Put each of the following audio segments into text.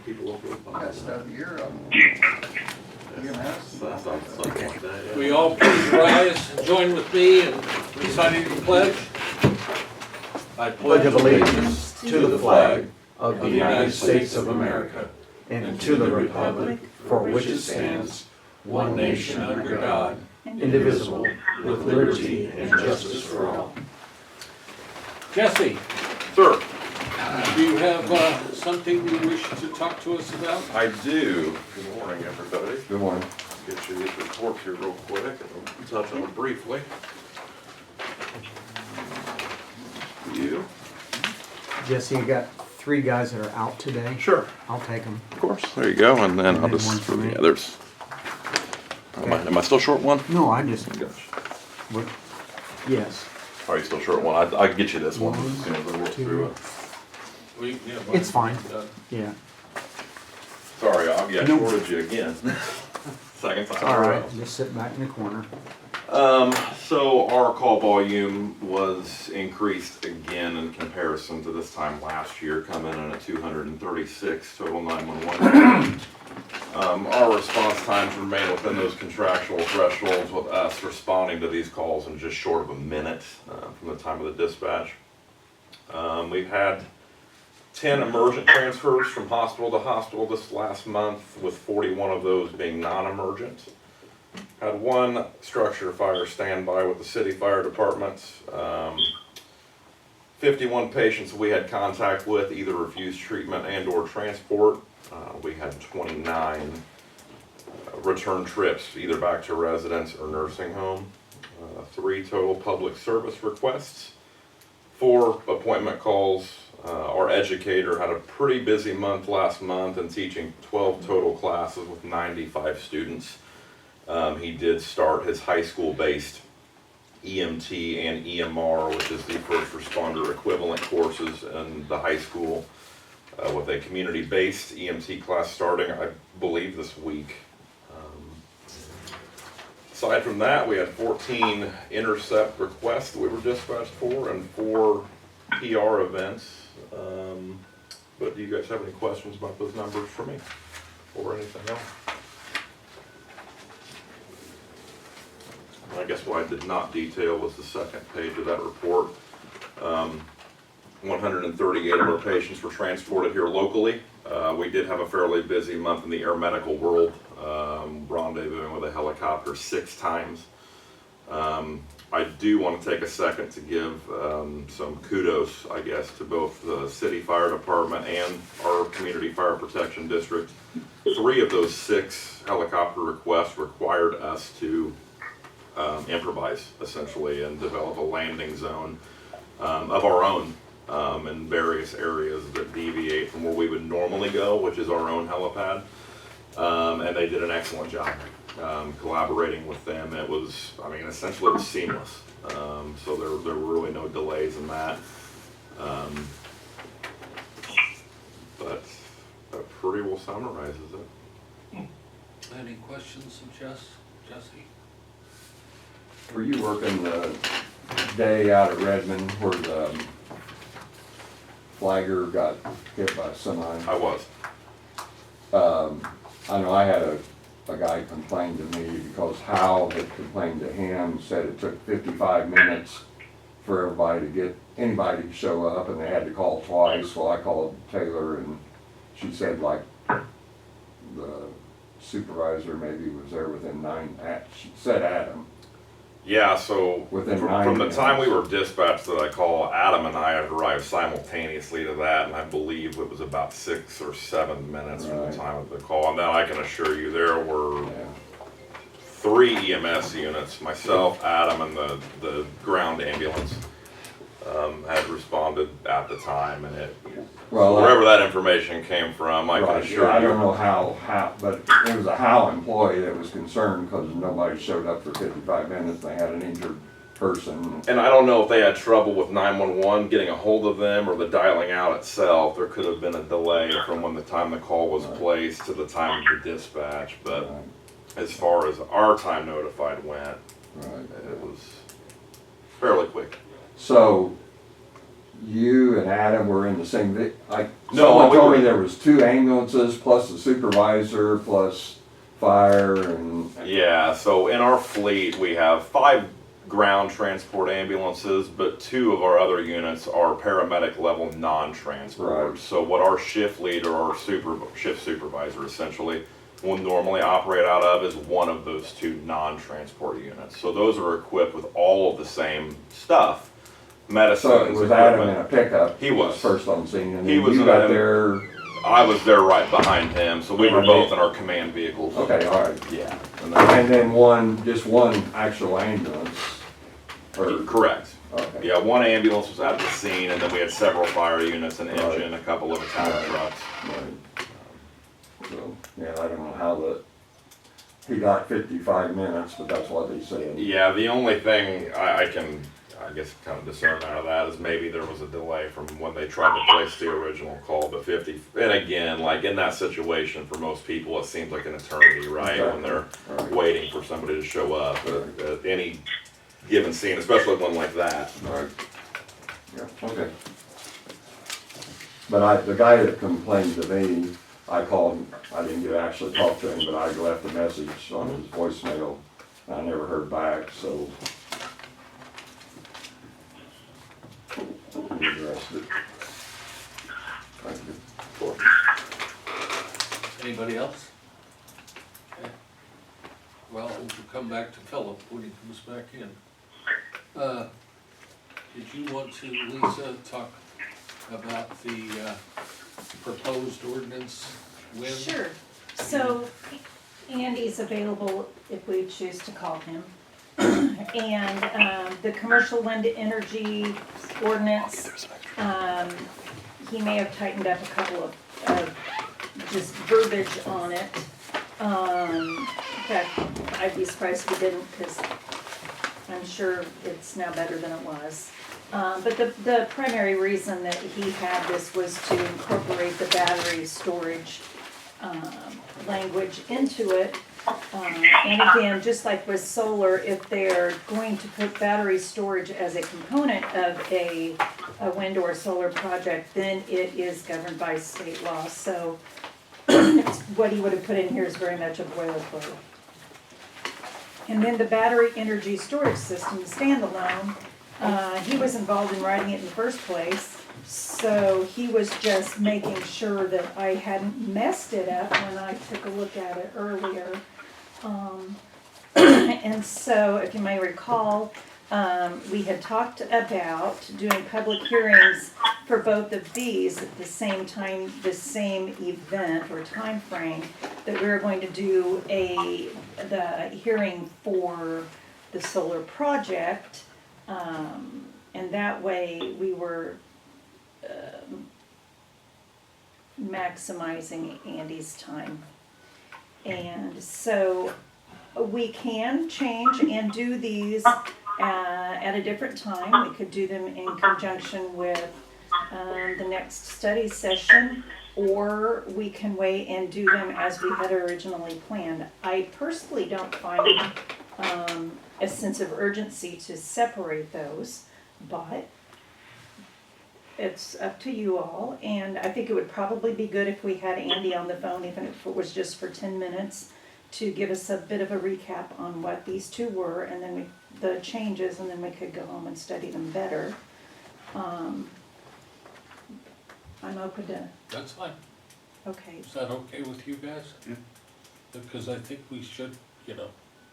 people will feel fine. That stuff here, EMS. Something like that, yeah. We all please rise and join with me in reciting the pledge. I Pledge of allegiance to the flag of the United States of America and to the republic for which it stands, one nation under God, indivisible, with liberty and justice for all. Jesse, Sir, do you have something you wish to talk to us about? I do. Good morning, everybody. Good morning. Get you these reports here real quick, and we'll touch on them briefly. You? Jesse, you got 3 guys that are out today. Sure. I'll take them. Of course. There you go, and then I'll And then just, one for for me. the others. Am I still short one? No, I just, Gosh. what- yes. Are you still short one? I can get you this one One, as soon as I work two. through it. It's fine. Yeah. Sorry, I'll get No. shorted you again. Second time. All in a right, row. just sit back in the corner. So our call volume was increased again in comparison to this time last year, coming in at 236 total 911. Our response times remain within those contractual thresholds, with us responding to these calls in just short of a minute from the time of the dispatch. We've had 10 emergent transfers from hospital to hospital this last month, with 41 of those being non-emergent. Had 1 structure fire standby with the city fire department. 51 patients we had contact with either refused treatment and or transport. We had 29 return trips either back to residence or nursing home. 3 total public service requests. 4 appointment calls. Our educator had a pretty busy month last month in teaching 12 total classes with 95 students. He did start his high school-based EMT and EMR, which is the first responder equivalent courses in the high school, with a community-based EMT class starting, I believe, this week. Aside from that, we had 14 intercept requests that we were dispatched for and 4 PR events. But do you guys have any questions about those numbers for me or anything else? I guess what I did not detail was the second page of that report. 138 of our patients were transported here locally. We did have a fairly busy month in the air medical world, rendezvousing with a helicopter 6 times. I do want to take a second to give some kudos, I guess, to both the city fire department and our community fire protection district. 3 of those 6 helicopter requests required us to improvise, essentially, and develop a landing zone of our own in various areas that deviate from where we would normally go, which is our own helipad. And they did an excellent job collaborating with them. It was, I mean, essentially it was seamless. So there were really no delays in that. But that pretty well summarizes it. Any questions of Jesse? Were you working the day out at Redmond where the flagger got hit by a semi? I was. I know I had a guy complain to me because Hal had complained to him, said it took 55 minutes for anybody to show up, and they had to call twice. Well, I called Taylor, and she said like the supervisor maybe was there within 9, she said Adam. Yeah, so Within from 9 the time we minutes. were dispatched that I call, Adam and I had arrived simultaneously to that, and I believe it was about 6 or 7 minutes from the Right. time of the call. And now I can assure you there were Yeah. 3 EMS units, myself, Adam, and the ground ambulance had responded at the time, and Well, wherever that information came from, I can right, assure yeah, I don't you. know how, but it was a Hal employee that was concerned because nobody showed up for 55 minutes. They had an injured person. And I don't know if they had trouble with 911 getting a hold of them or the dialing out itself. There could have been a delay from when the time the call was placed to the time of the dispatch. But Right, as far as our time notified went, right. it was fairly quick. So, you and Adam were in the same No, someone we told were- me there was 2 ambulances plus the supervisor plus fire and. Yeah, so in our fleet, we have 5 ground transport ambulances, but 2 of our other units are paramedic level non-transport. Right. So what our shift leader or shift supervisor essentially will normally operate out of is one of those 2 non-transport units. So those are equipped with all of the same stuff, medicines, So it was Adam in a equipment. He He was. first on scene, and He then was you in got a- there. I was there right behind him, so we were both in our command vehicles. Okay, all right. Yeah. And then just one actual ambulance. Or, Correct. okay. Yeah, one ambulance was at the scene, and then we had several fire units, an Right. engine, a couple of attack trucks. Right. So, yeah, I don't know how he got 55 minutes, but that's what they said. Yeah, the only thing I can, I guess, kind of discern out of that is maybe there was a delay from when they tried to place the original call, but 50, and again, like in that situation, for most people, it seems like an eternity, right? When they're Right. waiting for somebody to show up at any given scene, especially one like that. Right. Yeah, okay. But the guy that complained to me, I called him, I didn't get to actually talk to him, but I left a message on his voicemail. I never heard back, so. He addressed it. Thank you. Anybody else? Okay. Well, we'll come back to Philip when he comes back in. Did you want to, Lisa, talk about the proposed ordinance when? Sure. So Andy's available if we choose to call him. And the commercial wind energy ordinance, he may have tightened up a couple of just verbiage on it. In fact, I'd be surprised if he didn't, because I'm sure it's now better than it was. But the primary reason that he had this was to incorporate the battery storage language into it. And again, just like with solar, if they're going to put battery storage as a component of a wind or solar project, then it is governed by state law. So what he would have put in here is very much a boilerplate. And then the battery energy storage system, standalone, he was involved in writing it in the first place. So he was just making sure that I hadn't messed it up when I took a look at it earlier. And so, if you may recall, we had talked about doing public hearings for both of these at the same time, the same event or time frame, that we were going to do the hearing for the solar project. And that way we were maximizing Andy's time. And so we can change and do these at a different time. We could do them in conjunction with the next study session, or we can wait and do them as we had originally planned. I personally don't find a sense of urgency to separate those, but it's up to you all. And I think it would probably be good if we had Andy on the phone, even if it was just for 10 minutes, to give us a bit of a recap on what these two were, and then the changes, and then we could go home and study them better. I'm open to, That's fine. okay. Is that okay with you guys? Yeah. Because I think we should,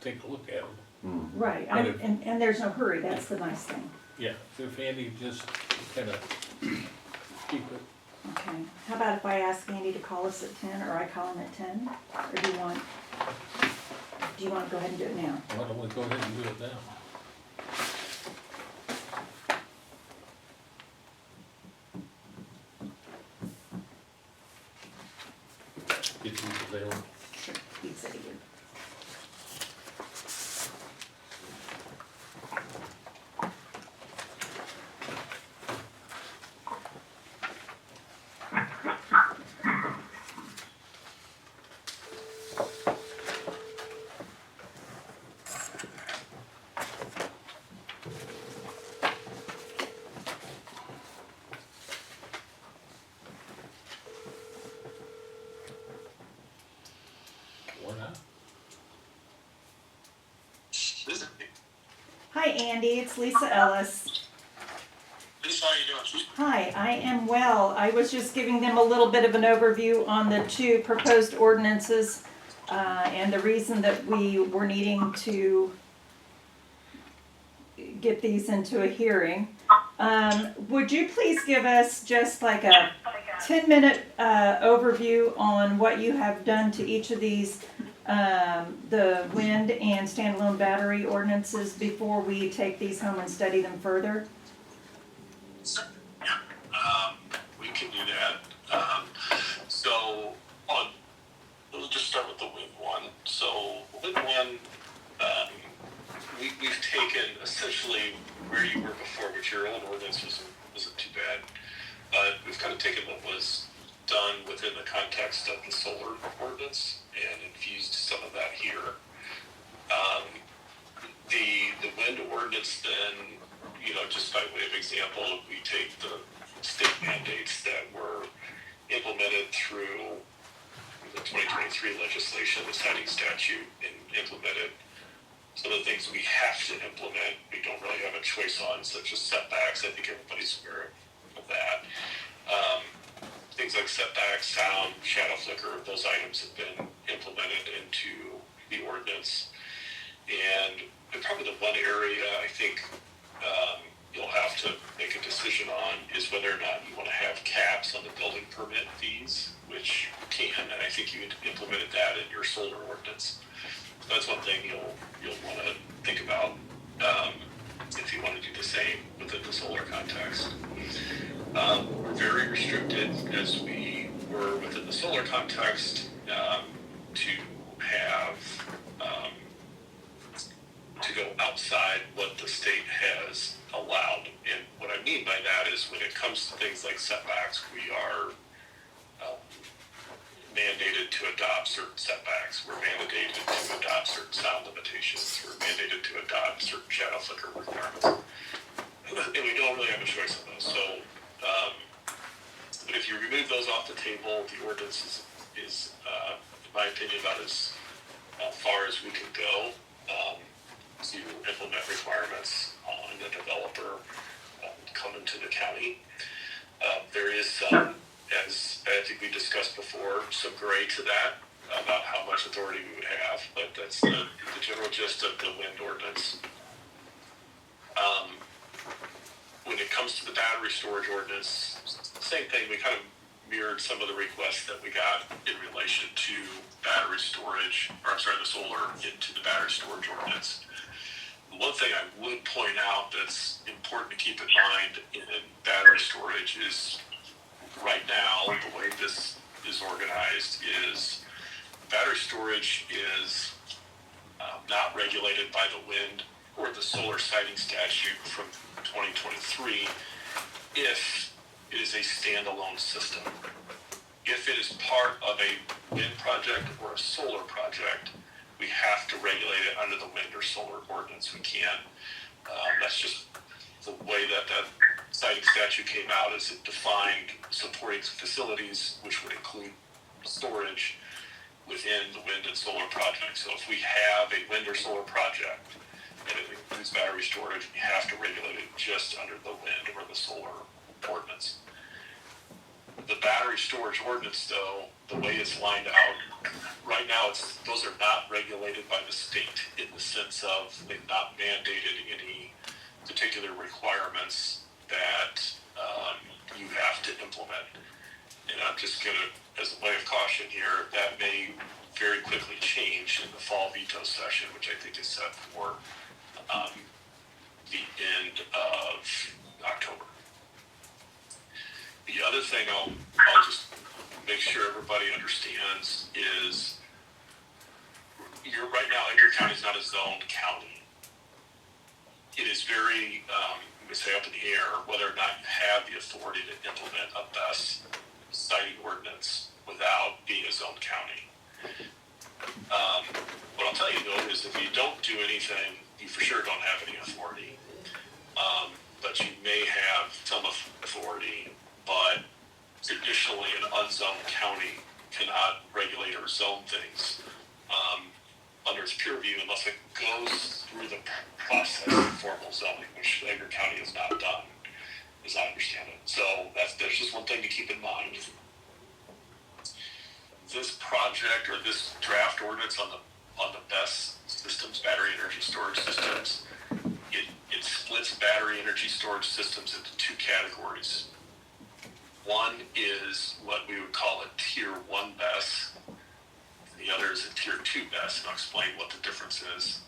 take a look at them. Right, and there's no hurry, that's the nice thing. Yeah, if Andy just kind of keep it. Okay, how about if I ask Andy to call us at 10, or I call him at 10? Or do you want to go ahead and do it now? Why don't we go ahead and do it now? If he's available. Sure, he'd say he would. Hi, Andy. It's Lisa Ellis. Lisa, how you doing? Hi, I am well. I was just giving them a little bit of an overview on the two proposed ordinances and the reason that we were needing to get these into a hearing. Would you please give us just like a 10-minute overview on what you have done to each of these, the wind and standalone battery ordinances before we take these home and study them further? Yeah, we can do that. So we'll just start with the wind one. So wind one, we've taken essentially where you were before, which your old ordinance wasn't too bad, but we've kind of taken what was done within the context of the solar ordinance and infused some of that here. The wind ordinance then, just by way of example, we take the state mandates that were implemented through the 2023 legislation, the siting statute, and implemented some of the things we have to implement, we don't really have a choice on, such as setbacks. I think everybody's aware of that. Things like setbacks, sound, shadow flicker, those items have been implemented into the ordinance. And probably the one area I think you'll have to make a decision on is whether or not you want to have caps on the building permit fees, which you can, and I think you implemented that in your solar ordinance. So that's one thing you'll want to think about if you want to do the same within the solar context. We're very restricted, as we were within the solar context, to have to go outside what the state has allowed. And what I mean by that is when it comes to things like setbacks, we are mandated to adopt certain setbacks. We're mandated to adopt certain sound limitations. We're mandated to adopt certain shadow flicker requirements. And we don't really have a choice on those. So, but if you remove those off the table, the ordinance is in my opinion, about as far as we can go to implement requirements on the developer coming to the county. There is some, as I think we discussed before, some gray to that about how much authority we would have, but that's the general gist of the wind ordinance. When it comes to the battery storage ordinance, same thing. We kind of mirrored some of the requests that we got in relation to battery storage, the solar into the battery storage ordinance. One thing I would point out that's important to keep in mind in battery storage is right now, the way this is organized is battery storage is not regulated by the wind or the solar siting statute from 2023 if it is a standalone system. If it is part of a wind project or a solar project, we have to regulate it under the wind or solar ordinance. We can't. That's just the way that that siting statute came out, as it defined supporting facilities, which would include storage within the wind and solar project. So if we have a wind or solar project and it includes battery storage, we have to regulate it just under the wind or the solar ordinance. The battery storage ordinance, though, the way it's lined out, right now those are not regulated by the state in the sense of they've not mandated any particular requirements that you have to implement. And I'm just going to, as a way of caution here, that may very quickly change in the fall veto session, which I think is set for the end of October. The other thing I'll just make sure everybody understands is right now, Edgar County is not a zoned county. It is very, we say up in the air, whether or not you have the authority to implement a BESS siting ordinance without being a zoned county. What I'll tell you though is if you don't do anything, you for sure don't have any authority. But you may have some authority, but traditionally an unzoned county cannot regulate or zone things under its peer review unless it goes through the process of formal zoning, which Edgar County has not done, as I understand it. So that's just one thing to keep in mind. This project or this draft ordinance on the BESS systems, battery energy storage systems, it splits battery energy storage systems into two categories. One is what we would call a tier 1 BESS. The other is a tier 2 BESS, and I'll explain what the difference is.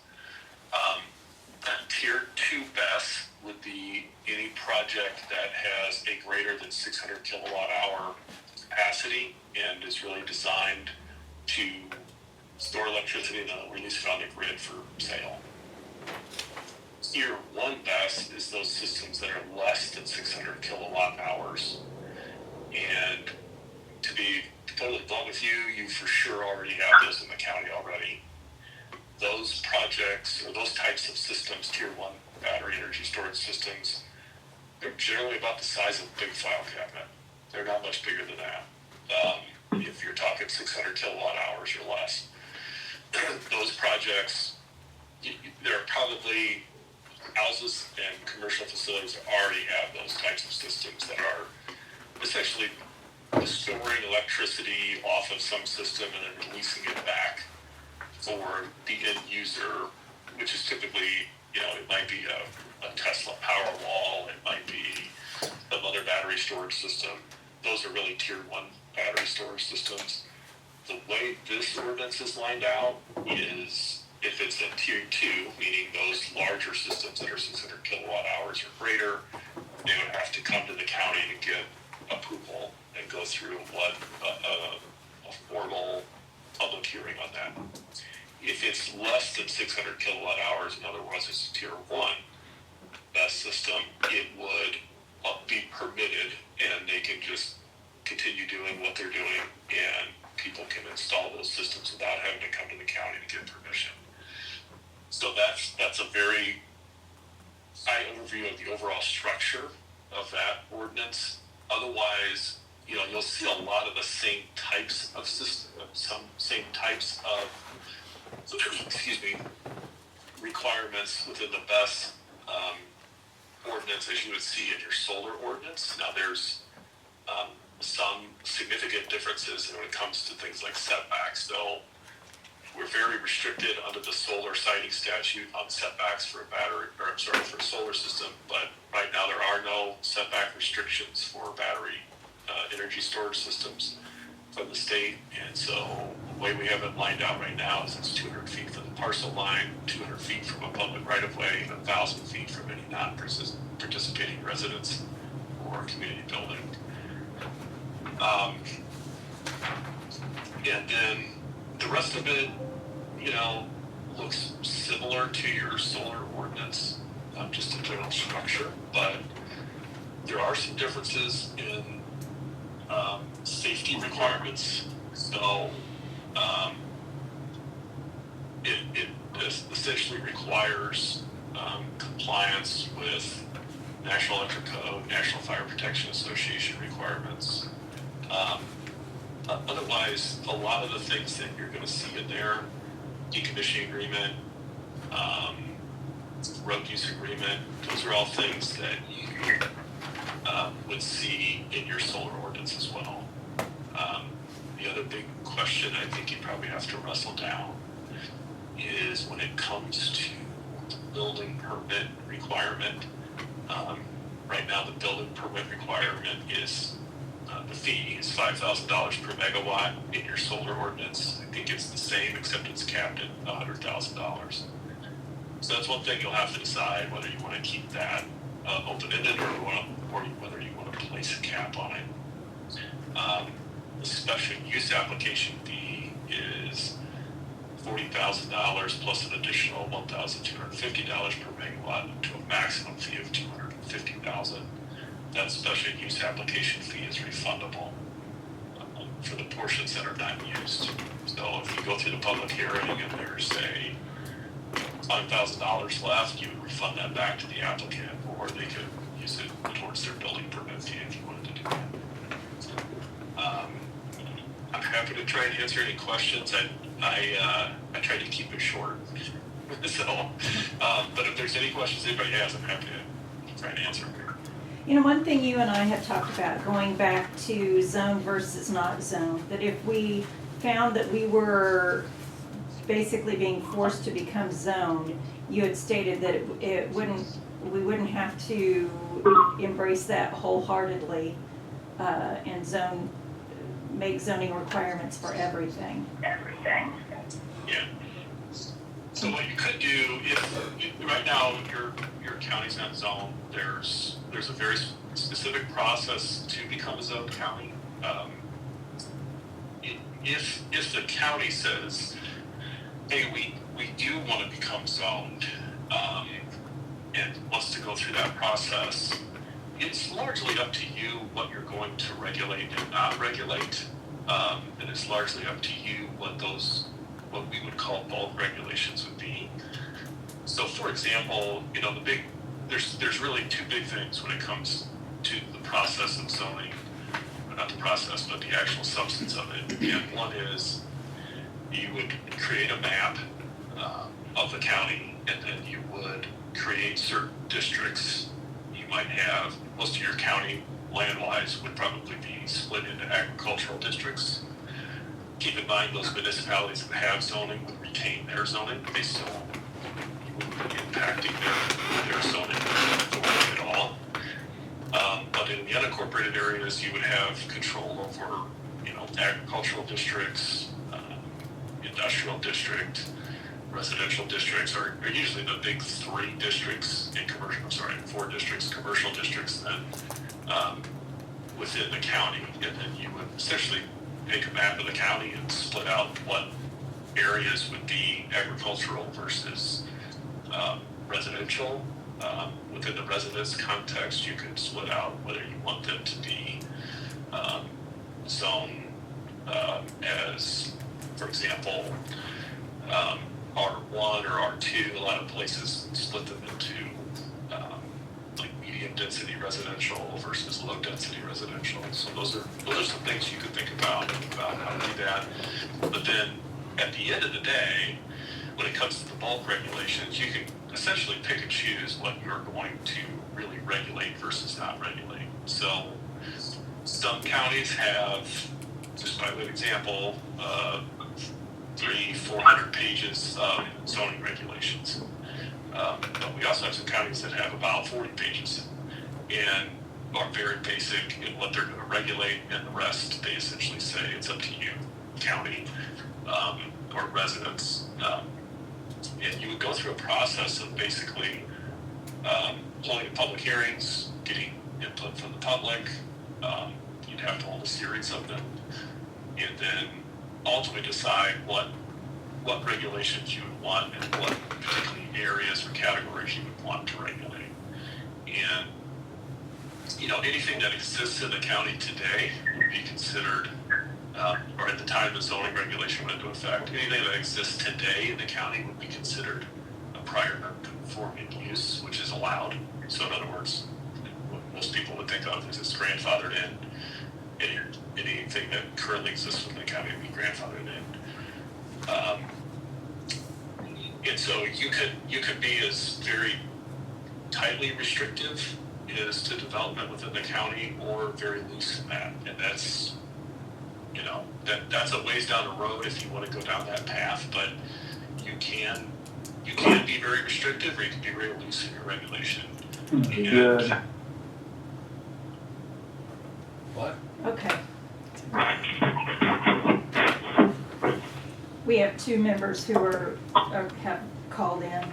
That tier 2 BESS would be any project that has a greater than 600 kilowatt hour capacity and is really designed to store electricity and then release it on the grid for sale. Tier 1 BESS is those systems that are less than 600 kilowatt hours. And to be totally blunt with you, you for sure already have those in the county already. Those projects or those types of systems, tier 1 battery energy storage systems, they're generally about the size of a big file cabinet. They're not much bigger than that. If you're talking 600 kilowatt hours or less, those projects, there are probably houses and commercial facilities that already have those types of systems that are essentially storing electricity off of some system and then releasing it back for the end user, which is typically, it might be a Tesla Powerwall, it might be some other battery storage system. Those are really tier 1 battery storage systems. The way this ordinance is lined out is if it's a tier 2, meaning those larger systems that are 600 kilowatt hours or greater, they would have to come to the county to get approval and go through a formal public hearing on that. If it's less than 600 kilowatt hours, in other words, it's a tier 1 BESS system, it would be permitted and they can just continue doing what they're doing and people can install those systems without having to come to the county to get permission. So that's a very high overview of the overall structure of that ordinance. Otherwise, you'll see a lot of the same types of systems, same types of, requirements within the BESS ordinance as you would see in your solar ordinance. Now there's some significant differences when it comes to things like setbacks. So we're very restricted under the solar siting statute on setbacks for for a solar system, but right now there are no setback restrictions for battery energy storage systems from the state. And so the way we have it lined out right now is it's 200 feet from the parcel line, 200 feet from a public right-of-way, and 1,000 feet from any non-participating residence or community building. And then the rest of it, looks similar to your solar ordinance, just in general structure, but there are some differences in safety requirements. So it essentially requires compliance with National Electric Code, National Fire Protection Association requirements. Otherwise, a lot of the things that you're going to see in there, decommissioning agreement, road use agreement, those are all things that you would see in your solar ordinance as well. The other big question I think you probably have to wrestle down is when it comes to the building permit requirement. Right now, the building permit requirement is the fee is $5,000 per megawatt. In your solar ordinance, I think it's the same, except it's capped at $100,000. So that's one thing you'll have to decide whether you want to keep that open-ended or whether you want to place a cap on it. The special use application fee is $40,000 plus an additional $1,250 per megawatt to a maximum fee of $250,000. That special use application fee is refundable for the portions that are not used. So if you go through the public hearing and there's say $5,000 left, you would refund that back to the applicant, or they could use it towards their building permit fee if you wanted to do that. I'm happy to try and answer any questions. I tried to keep it short. So, but if there's any questions anybody has, I'm happy to try and answer them. You know, one thing you and I have talked about, going back to zone versus not zone, that if we found that we were basically being forced to become zoned, you had stated that we wouldn't have to embrace that wholeheartedly, and make zoning requirements for everything. Yeah. So what you could do, if right now your county's not zoned, there's a very specific process to become a zoned county. If the county says, hey, we do want to become zoned, and wants to go through that process, it's largely up to you what you're going to regulate and not regulate. And it's largely up to you what we would call bulk regulations would be. So for example, you know, there's really two big things when it comes to the process of zoning, or not the process, but the actual substance of it. And one is you would create a map of the county, and then you would create certain districts. You might have, most of your county land-wise would probably be split into agricultural districts. Keep in mind those municipalities that have zoning would retain their zoning. They still wouldn't be impacting their zoning authority at all. But in the unincorporated areas, you would have control over, you know, agricultural districts, industrial district, residential districts are usually the big three districts in four districts, commercial districts, then within the county. And then you would essentially make a map of the county and split out what areas would be agricultural versus residential. Within the residence context, you could split out whether you want them to be zoned as, for example, R1 or R2. A lot of places split them into like medium density residential versus low density residential. So those are some things you could think about how to do that. But then at the end of the day, when it comes to the bulk regulations, you can essentially pick and choose what you're going to really regulate versus not regulate. So some counties have, just by way of example, 300-400 pages of zoning regulations. But we also have some counties that have about 40 pages and are very basic in what they're going to regulate, and the rest they essentially say it's up to you, county, or residents. And you would go through a process of basically holding public hearings, getting input from the public. You'd have to hold a series of them, and then ultimately decide what regulations you would want and what particularly areas or categories you would want to regulate. And you know, anything that exists in the county today would be considered, or at the time the zoning regulation went into effect, anything that exists today in the county would be considered a prior non-conforming use, which is allowed. So in other words, what most people would think of is it's grandfathered in. Anything that currently exists within the county would be grandfathered in. And so you could be as very tightly restrictive as to development within the county, or very loose in that. And that's, you know, that's a ways down the road if you want to go down that path. But you can be very restrictive, or you can be very loose in your regulation. Good. What? Okay. We have two members who have called in.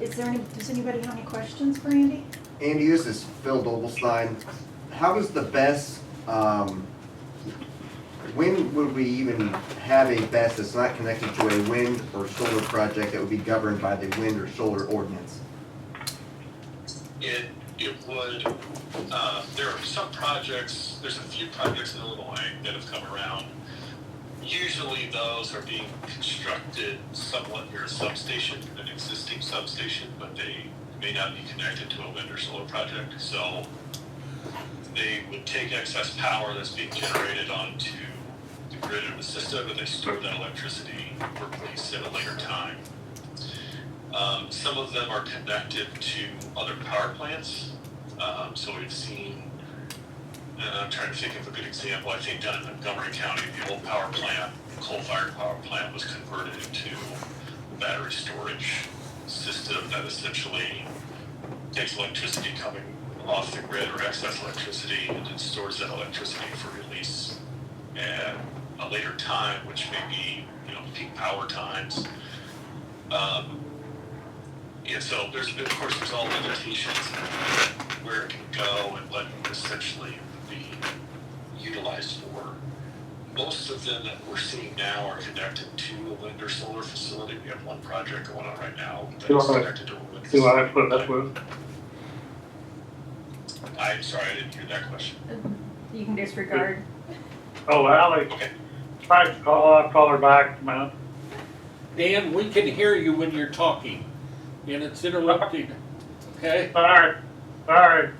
Does anybody have any questions for Andy? Andy, this is Phil Doblstein. How is the BES, when would we even have a BES that's not connected to a wind or solar project that would be governed by the wind or solar ordinance? It would, there are some projects, there's a few projects in Illinois that have come around. Usually those are being constructed somewhat near a substation, an existing substation, but they may not be connected to a wind or solar project. So they would take excess power that's being generated onto the grid of the system, and they store that electricity for release at a later time. Some of them are connected to other power plants. So we've seen, I'm trying to think of a good example. I think down in Montgomery County, the old power plant, coal-fired power plant, was converted into a battery storage system that essentially takes electricity coming off the grid or excess electricity and then stores that electricity for release at a later time, which may be, peak power times. And so of course, there's all limitations where it can go and what essentially be utilized for. Most of them that we're seeing now are connected to a wind or solar facility. We have one project going on right now that is connected to a wind Do I facility. put that with? I'm sorry, I didn't hear that question. You can disregard. Oh, Ally, Okay. tried to call, I'll call her back in a minute. Dan, we can hear you when you're talking, and it's interrupting, okay? Sorry, sorry.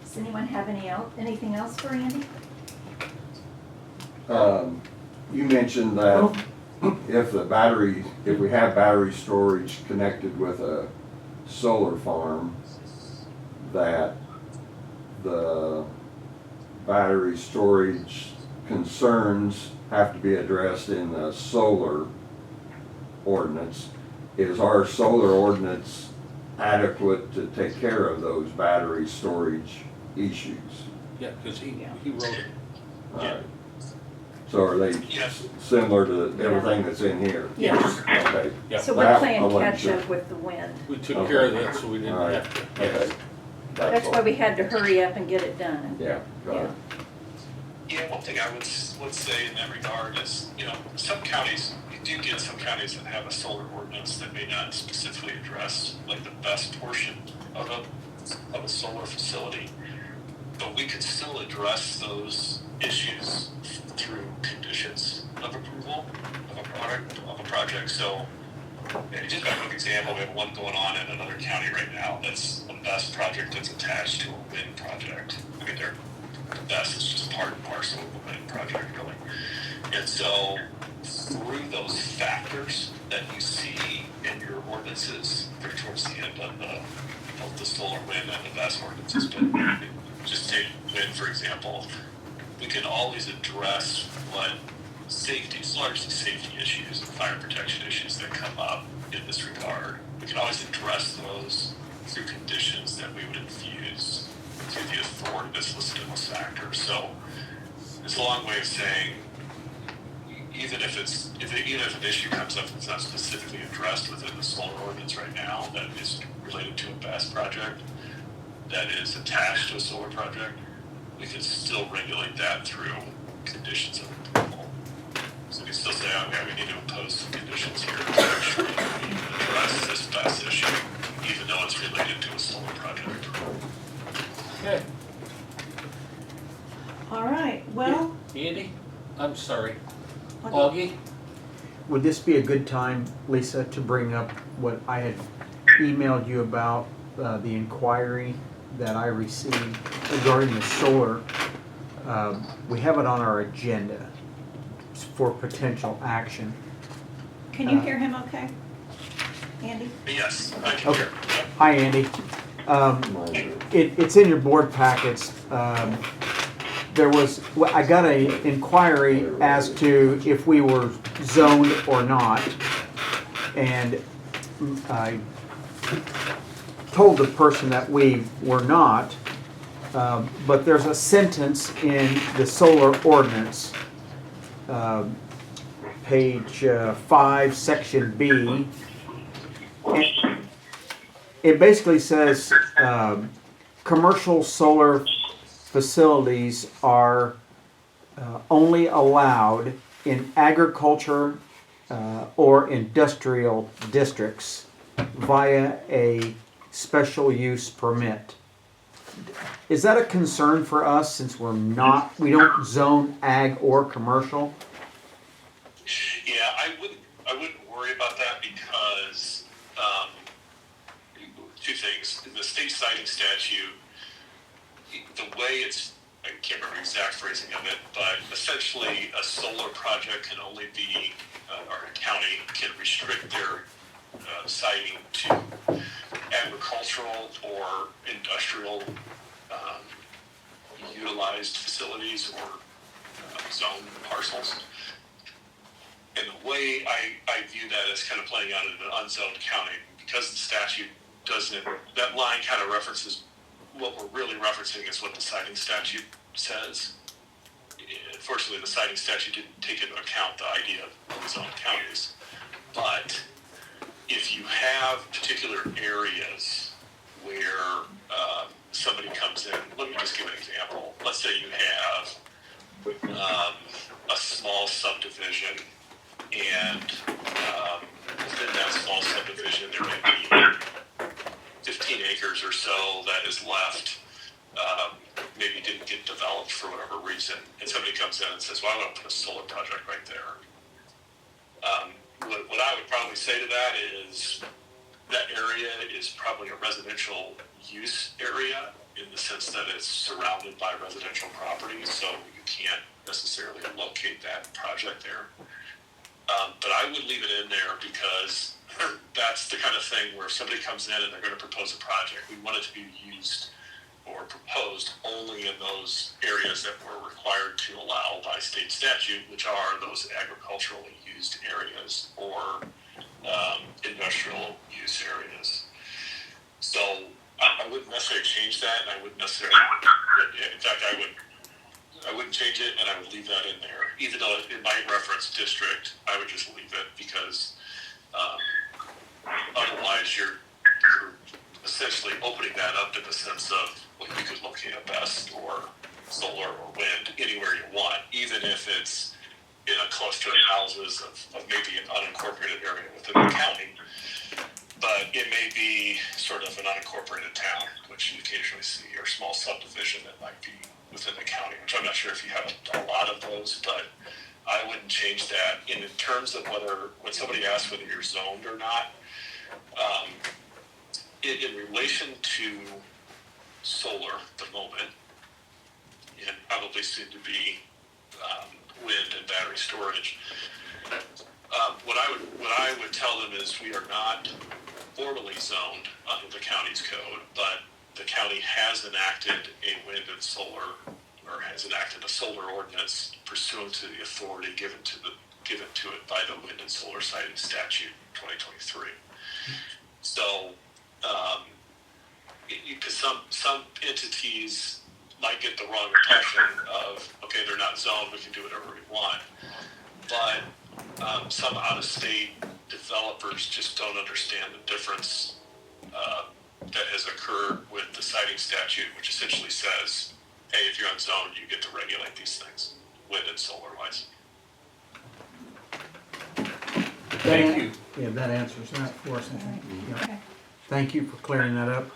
Does anyone have anything else for Andy? You mentioned that if we have battery storage connected with a solar farm, that the battery storage concerns have to be addressed in the solar ordinance. Is our solar ordinance adequate to take care of those battery storage issues? Yeah, because he wrote it. Alright. So are they Yes. similar to everything that's in here? Yes. Okay. Yeah. So we're That playing I wasn't catch sure. up with the wind. We took care of that, so we didn't Alright. have to. Okay. That's why we had to hurry up and get it done. Yeah, got it. Yeah, one thing I would say in that regard is, some counties, you do get some counties that have a solar ordinance that may not specifically address like the best portion of a solar facility. But we could still address those issues through conditions of approval of a project. So, just by a quick example, we have one going on in another county right now that's a BESS project that's attached to a wind project. I mean, BESS is just part and parcel of the wind project, really. And so, through those factors that you see in your ordinances, very towards the end of the solar, wind, and the BESS ordinances, but just take wind, for example, we can always address what largely safety issues and fire protection issues that come up in this regard. We can always address those through conditions that we would infuse through the authority that's listed in those factors. So it's a long way of saying, even if an issue comes up that's not specifically addressed within the solar ordinance right now, that is related to a BESS project, that is attached to a solar project, we can still regulate that through conditions of approval. So we still say, okay, we need to impose some conditions here to make sure that we address this BESS issue, even though it's related to a solar project. Okay, All right, well, Andy, I'm sorry. Augie? Would this be a good time, Lisa, to bring up what I had emailed you about, the inquiry that I received regarding the solar? We have it on our agenda for potential action. can you hear him okay? Andy? Yes, I can Okay. hear. Yep. Hi, Andy. It's in your board packets. I got an inquiry as to if we were zoned or not. And I told the person that we were not. But there's a sentence in the solar ordinance, page 5, section B. It basically says, commercial solar facilities are only allowed in agriculture or industrial districts via a special use permit. Is that a concern for us since we don't zone ag or commercial? Yeah, I wouldn't worry about that because state siting statute, the way it's, I can't remember the exact phrasing of it, but essentially a solar project can only be, or a county can restrict their siting to agricultural or industrial utilized facilities or zone parcels. And the way I view that as kind of playing out in an unzoned county, because the statute doesn't, that line kind of references, what we're really referencing is what the siting statute says. Unfortunately, the siting statute didn't take into account the idea of unzoned counties. But if you have particular areas where somebody comes in, let me just give an example. Let's say you have a small subdivision, and within that small subdivision there may be 15 acres or so that is left, maybe didn't get developed for whatever reason, and somebody comes in and says, well, I'm going to put a solar project right there. What I would probably say to that is that area is probably a residential use area in the sense that it's surrounded by residential properties, so you can't necessarily locate that project there. But I would leave it in there because that's the kind of thing where if somebody comes in and they're going to propose a project, we want it to be used or proposed only in those areas that we're required to allow by state statute, which are those agriculturally used areas or industrial use areas. So I wouldn't necessarily change that, and I wouldn't necessarily, in fact, I wouldn't change it, and I would leave that in there. Even though it might reference district, I would just leave it because otherwise you're essentially opening that up in the sense of, well, you could locate a BESS or solar or wind anywhere you want, even if it's in a cluster of houses of maybe an unincorporated area within the county. But it may be sort of an unincorporated town, which you occasionally see, or small subdivision that might be within the county, which I'm not sure if you have a lot of those, but I wouldn't change that. In terms of whether, when somebody asks whether you're zoned or not, in relation to solar at the moment, and probably soon to be wind and battery storage, what I would tell them is we are not formally zoned under the county's code, but the county has enacted a wind and solar, or has enacted a solar ordinance pursuant to the authority given to it by the wind and solar siting statute 2023. So, because some entities might get the wrong impression of, okay, they're not zoned, we can do whatever we want. But some out-of-state developers just don't understand the difference that has occurred with the siting statute, which essentially says, hey, if you're unzoned, you get to regulate these things, wind and solar-wise. Thank you. Yeah, that answers that for us, I think. Yeah. Okay. Thank you for clearing that up.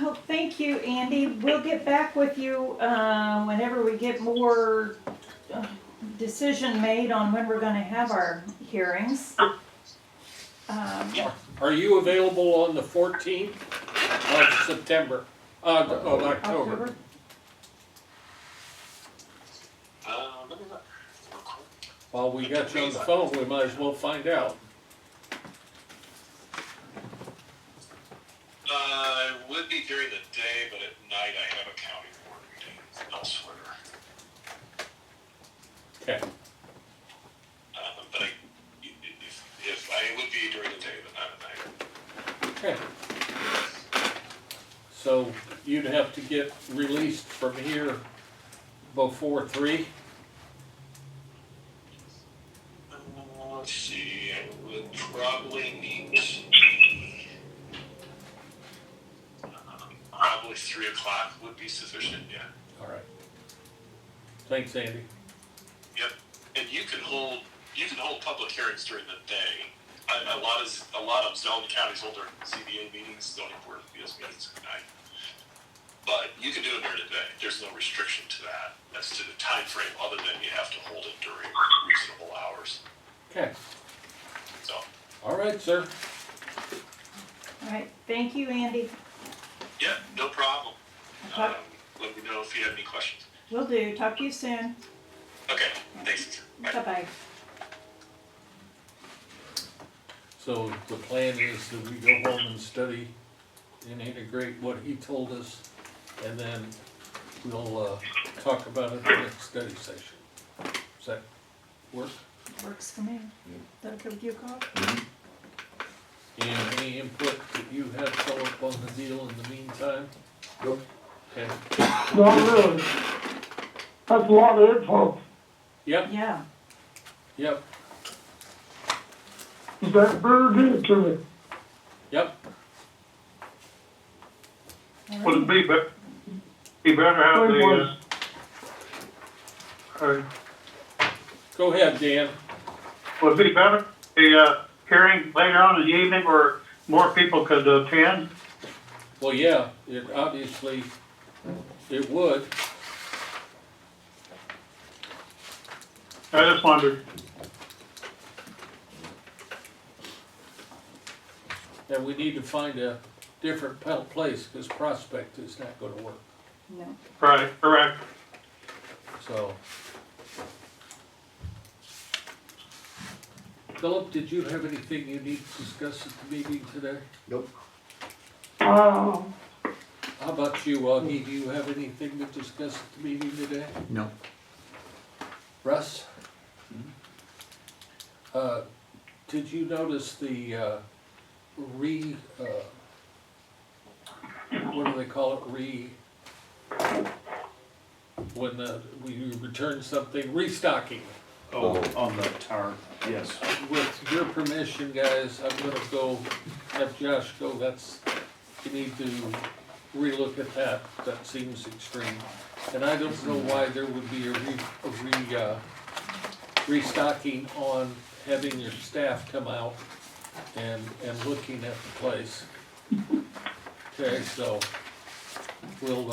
Well, thank you, Andy. We'll get back with you whenever we get more decision made on when we're gonna have our hearings. Are you available on the 14th of September, of October? Let me look real quick. While we got you on the phone, we might as well find out. It would be during the day, but at night I have a county board meeting elsewhere. Okay. But if I would be during the day, but not at night. Okay. So you'd have to get released from here before 3? Let's see, I would probably need probably 3 o'clock would be sufficient, yeah. All right. Thanks, Andy. Yep, and you can hold public hearings during the day. A lot of zone counties hold their ZBA meetings, zoning board of appeals meetings at night. But you can do it during the day. There's no restriction to that as to the time frame, other than you have to hold it during reasonable hours. Okay. So, All right, sir. All right, thank you, Andy. yep, Yeah, no problem. Talk- Let me know if you have any questions. Will do. Talk to you soon. Okay, thanks. Bye. Bye-bye. So the plan is that we go home and study and integrate what he told us, and then we'll, talk about it in the next study session. Does that work? Works for me. That okay with you, Carl? And any input that you have, Philip, on the deal in the meantime? Nope. Okay, Not really. That's a lot of info. yep, Yeah. yep, That bird did to me. yep. Would it be better have Go ahead, Dan. would it be better, the, hearing later on in the evening where more people could attend? Well, yeah, it obviously, it would. I just wondered. And we need to find a different place, because Prospect is not gonna work, No. Right, correct. so. Philip, did you have anything you need to discuss at the meeting today? Nope. How about you, Augie, do you have anything to discuss at the meeting today? No. Russ? Did you notice the, what do they call it, when we return something, restocking? Oh, on the tower, yes. With your permission, guys, I'm gonna go, have Josh go, you need to relook at that, that seems extreme. And I don't know why there would be a restocking on having your staff come out and looking at the place. Okay, so we'll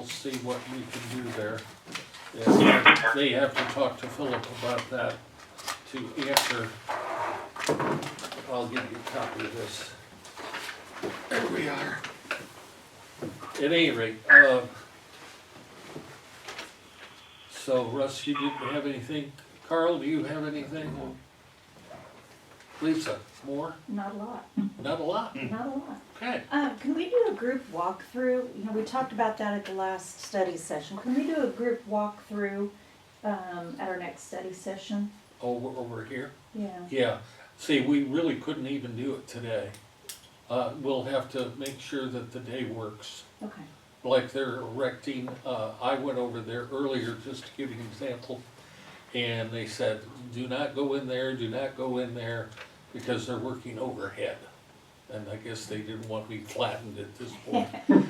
see what we can do there. And they have to talk to Philip about that to answer. I'll give you a copy of this. There we are. At any rate, so Russ, you didn't have anything? Carl, do you have anything? Lisa, more? Not a lot. Not a lot. Not a lot. Okay. Can we do a group walkthrough? You know, we talked about that at the last study session. Can we do a group walkthrough at our next study session? Over here? Yeah. Yeah. See, we really couldn't even do it today. We'll have to make sure that the day works. Okay. Like they're erecting, I went over there earlier just to give you an example. And they said, do not go in there, because they're working overhead. And I guess they didn't want me flattened at this point.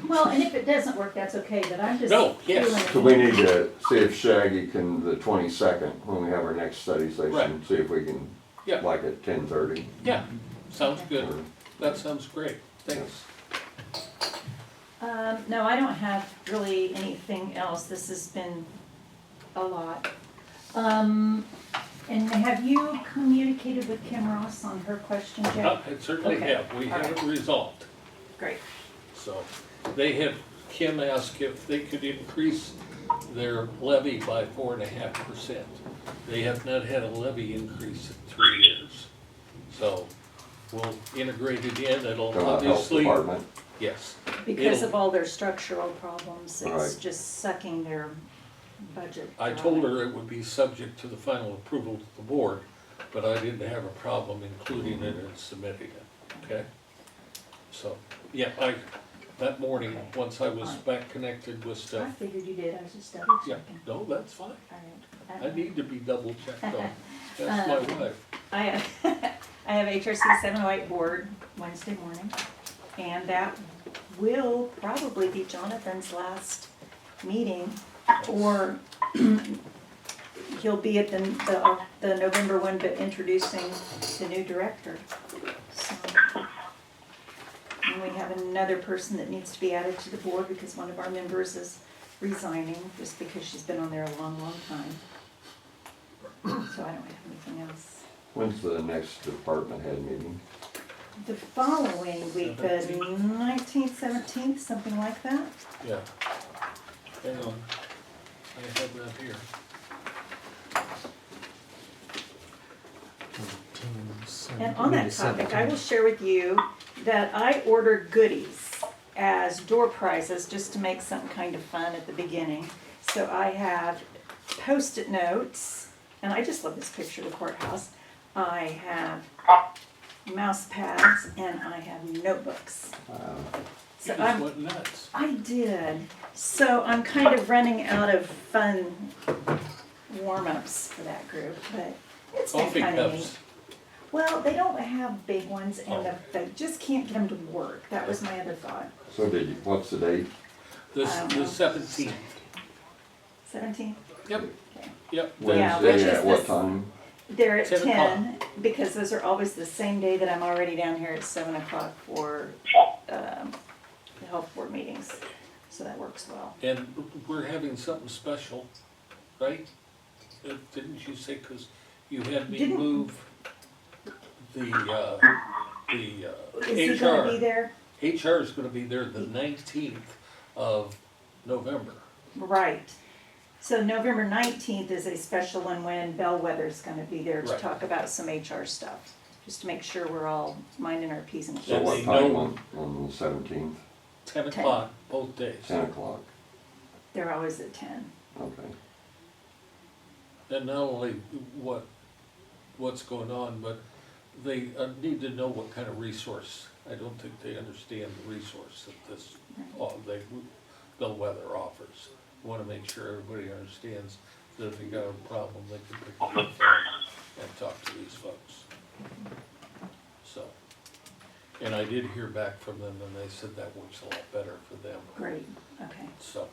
Well, and if it doesn't work, that's okay, but I'm just. No, yes. feeling- So we need to see if Shaggy can, the 22nd, when we have our next study session, Right. see if we can, Yeah. like at 10:30. Yeah, sounds good. That sounds great. Thanks. No, I don't have really anything else. This has been a lot. And have you communicated with Kim Ross on her question, Jay? I certainly Okay. have. We have it All right. resolved. Great. So Kim asked if they could increase their levy by 4.5%. They have not had a levy increase in 3 years. So we'll integrate it in. It'll From the health obviously, department. yes. Because It'll- of all their structural problems, it's Right. just sucking their budget. I dry. told her it would be subject to the final approval of the board, but I didn't have a problem including it and submitting it, okay? So, yeah, that morning, once I was back connected with I stuff, figured you did, I was just double yeah, checking. no, that's fine. All right. I need to be double checked on. That's my wife. I have, I have HRC 708 board Wednesday morning, and that will probably be Jonathan's last meeting, or he'll be at the November one, but introducing the new director. So, and we have another person that needs to be added to the board because one of our members is resigning, just because she's been on there a long, long time. So I don't have anything else. When's the next department head meeting? the following week, the 19th, 17th, something like that. Yeah. Hang on. I have that here. And on that topic, I will share with you that I ordered goodies as door prizes just to make something kind of fun at the beginning. So I have Post-it notes, and I just love this picture of the courthouse. I have mouse pads, and I have notebooks. So You just I'm, went nuts. I did. So I'm kind of running out of fun warm-ups for that group, but it's been Coffee kind of neat. cups. Well, they don't have big ones, and Oh. they just can't get them to work. That was my other thought. So what's the date? The I don't know. 17th. 17th? Yep, Okay. yep. Yeah, which Wednesday is at what this- time? They're at 10 10, because those are always the same day that I'm already down here at 7 o'clock for the health board meetings. So that works well. And we're having something special, right? Didn't you say, because you had me Didn't- move the Is he gonna be HR. there? HR is gonna be there the 19th of November. Right. So November 19th is a special one when Bellwether's gonna be there to Right. talk about some HR stuff. Just to make sure we're all minding our P's and Q's. So And what they time know- on the 17th? 10 10. o'clock, both days. 10 o'clock, They're always at 10. okay. And not only what's going on, but they need to know what kind of resource. I don't think they understand the resource that this, Bellwether offers. Want to make sure everybody understands that if they got a problem, they can pick up the phone and talk to these folks. So, and I did hear back from them, and they said that works a lot better for them. Great, okay. So,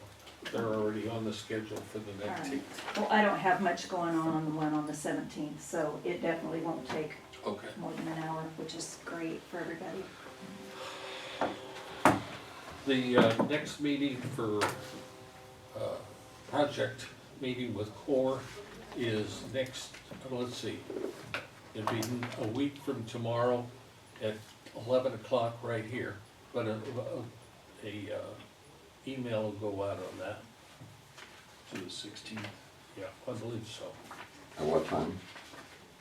they're already on the schedule for the All right. 19th. Well, I don't have much going on the one on the 17th, so it definitely won't take Okay. more than an hour, which is great for everybody. The next meeting for project meeting with CORE is next, let's see, it'd be a week from tomorrow at 11 o'clock right here. But a email will go out on that. To the 16th. Yeah, I believe so. At what time?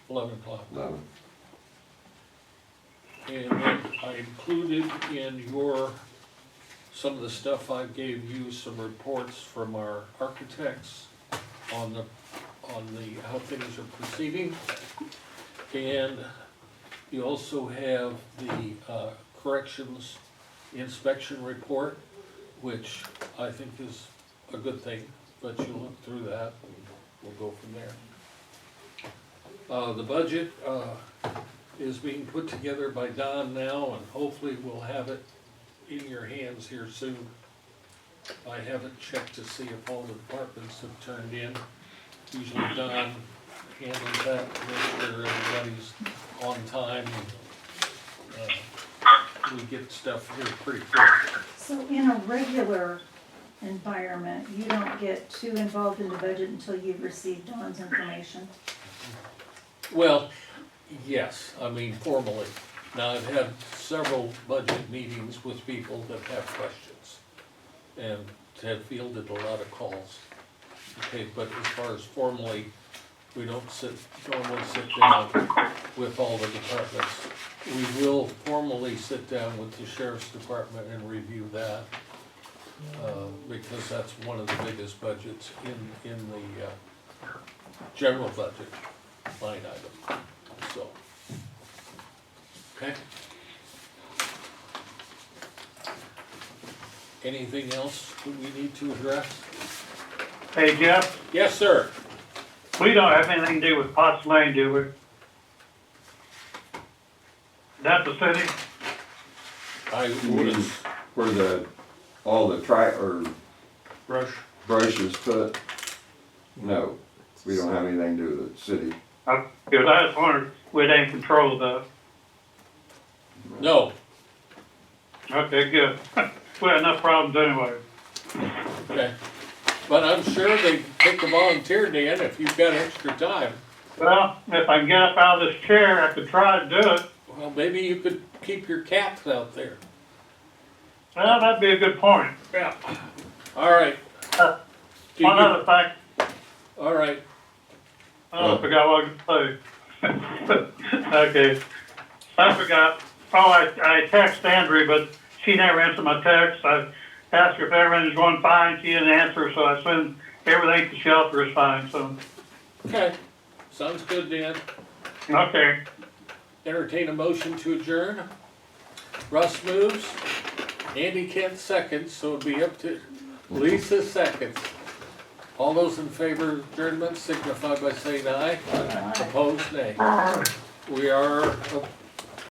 11 o'clock. 11? And then I included in some of the stuff I gave you, some reports from our architects on how things are proceeding. And you also have the corrections inspection report, which I think is a good thing, but you look through that and we'll go from there. The budget is being put together by Don now, and hopefully we'll have it in your hands here soon. I haven't checked to see if all the departments have turned in. Usually Don handles that, make sure everybody's on time, and we get stuff here pretty quick. So in a regular environment, you don't get too involved in the budget until you've received Dawn's information? Well, yes, I mean formally. Now, I've had several budget meetings with people that have questions and have fielded a lot of calls. Okay, but as far as formally, we don't normally sit down with all the departments. We will formally sit down with the sheriff's department and review that, because that's one of the biggest budgets in the general budget line item, so. Okay. Anything else that we need to address? Hey, Jeff, Yes, sir. we don't have anything to do with Potts Lane, do we? That's the city? I You mean would, where all the Brush. brush is put? No, we don't have anything to do with the city. Because I just wondered, we ain't control of no, that. Okay, good. We had enough problems anyway. okay. But I'm sure they take a volunteer, Dan, if you've got extra time. Well, if I can get up out of this chair, I could try to do it. Well, maybe you could keep your cats out there. Well, that'd be a good point. Yeah. All right. Uh, Do One you- other thing, All right. I forgot what I was gonna say. Okay, I forgot. Oh, I texted Andrea, but she never answered my text. I asked her if everything's going fine. She didn't answer, so I assumed everything at the shelter is fine, so, Okay. Sounds good, Dan. okay. Entertain a motion to adjourn. Russ moves. Andy Kent seconds, so it'll be up to Lisa seconds. All those in favor of adjournment signify by saying aye. Opposed, nay. We are